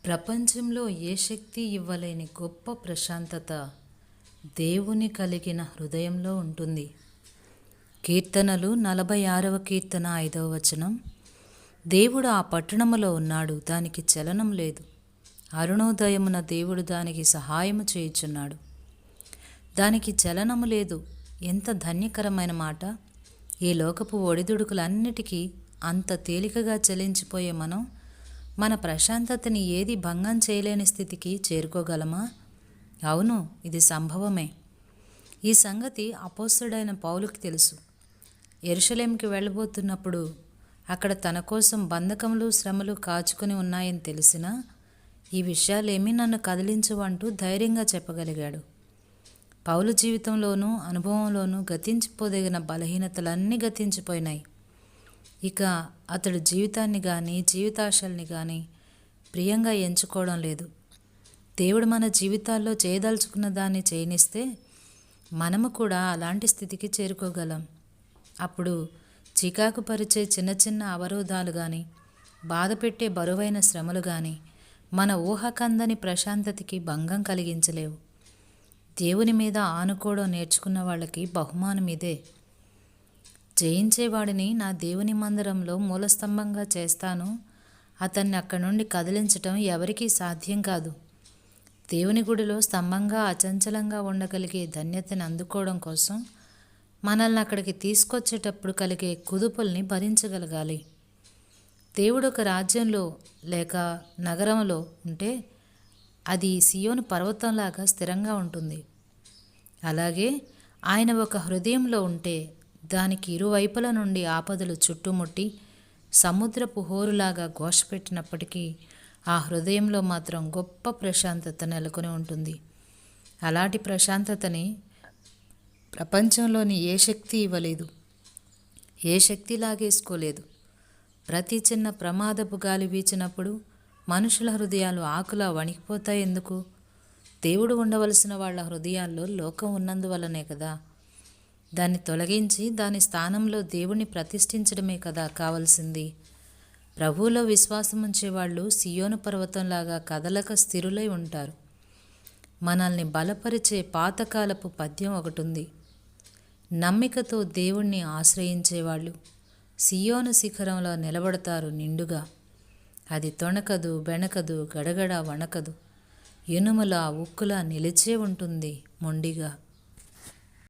ప్రపంచంలో ఏ శక్తి ఇవ్వలేని గొప్ప ప్రశాంతత దేవుని కలిగిన హృదయంలో ఉంటుంది. కీర్తనలు 46వ కీర్తన 5వ వచనం. దేవుడు ఆ పట్టణములో ఉన్నాడు, దానికి చలనం లేదు. అరుణోదయమున దేవుడు దానికి సహాయము చేయుచున్నాడు, దానికి చలనము లేదు. ఎంత ధన్యకరమైన మాట! ఈ లోకపు ఒడిదుడుకులన్నిటికీ అంత తేలికగా చలించిపోయే మన ప్రశాంతతని ఏది భంగం చేయలేని స్థితికి చేరుకోగలమా? అవును, ఇది సంభవమే. ఈ సంగతి అపోస్తలుడైన పౌలుకి తెలుసు. యెరూషలేముకి వెళ్ళబోతున్నప్పుడు అక్కడ తన కోసం బంధకములు, శ్రమలు కాచుకొని ఉన్నాయని తెలిసినా ఈ విషయాలేమీ నన్ను కదిలించవంటూ ధైర్యంగా చెప్పగలిగాడు. పౌలు జీవితంలోనూ అనుభవంలోనూ గతించిపోదగిన బలహీనతలన్నీ గతించిపోయినాయి. ఇక అతడు జీవితాన్ని కానీ జీవితాశల్ని కానీ ప్రియంగా ఎంచుకోవడం లేదు. దేవుడు మన జీవితాల్లో చేయదలుచుకున్న దాన్ని చేయనిస్తే మనము కూడా అలాంటి స్థితికి చేరుకోగలం. అప్పుడు చికాకు పరిచే చిన్న చిన్న అవరోధాలు కానీ, బాధ పెట్టే బరువైన శ్రమలు కానీ మన ఊహకందని ప్రశాంతతకి భంగం కలిగించలేవు. దేవుని మీద ఆనుకోవడం నేర్చుకున్న వాళ్ళకి బహుమానం ఇదే. జయించేవాడిని నా దేవుని మందిరంలో మూలస్తంభంగా చేస్తాను, అతన్ని అక్కడి నుండి కదిలించటం ఎవరికీ సాధ్యం కాదు. దేవుని గుడిలో స్తంభంగా అచంచలంగా ఉండగలిగే ధన్యతని అందుకోవడం కోసం మనల్ని అక్కడికి తీసుకొచ్చేటప్పుడు కలిగే కుదుపుల్ని భరించగలగాలి. దేవుడు ఒక రాజ్యంలో లేక నగరంలో ఉంటే అది సియోను పర్వతంలాగా స్థిరంగా ఉంటుంది. అలాగే ఆయన ఒక హృదయంలో ఉంటే దానికి ఇరువైపుల నుండి ఆపదలు చుట్టుముట్టి సముద్రపు హోరులాగా ఘోషపెట్టినప్పటికీ ఆ హృదయంలో మాత్రం గొప్ప ప్రశాంతత నెలకొని ఉంటుంది. అలాంటి ప్రశాంతతని ప్రపంచంలోని ఏ శక్తి ఇవ్వలేదు, ఏ శక్తి లాగేసుకోలేదు. ప్రతి చిన్న ప్రమాదపు గాలి వీచినప్పుడు మనుషుల హృదయాలు ఆకులా వణికిపోతాయి ఎందుకు? దేవుడు ఉండవలసిన వాళ్ళ హృదయాల్లో లోకం ఉన్నందువల్లనే కదా. దాన్ని తొలగించి దాని స్థానంలో దేవుణ్ణి ప్రతిష్ఠించడమే కదా కావలసింది. ప్రభువులో విశ్వాసం ఉంచేవాళ్ళు సియోను పర్వతంలాగా కదలక స్థిరులై ఉంటారు. మనల్ని బలపరిచే పాతకాలపు పద్యం ఒకటుంది. నమ్మికతో దేవుణ్ణి ఆశ్రయించేవాళ్ళు సియోను శిఖరంలో నిలబడతారు నిండుగా. అది తొణకదు, బెణకదు, గడగడ వణకదు, ఇనుములా ఉక్కులా నిలిచే ఉంటుంది మొండిగా.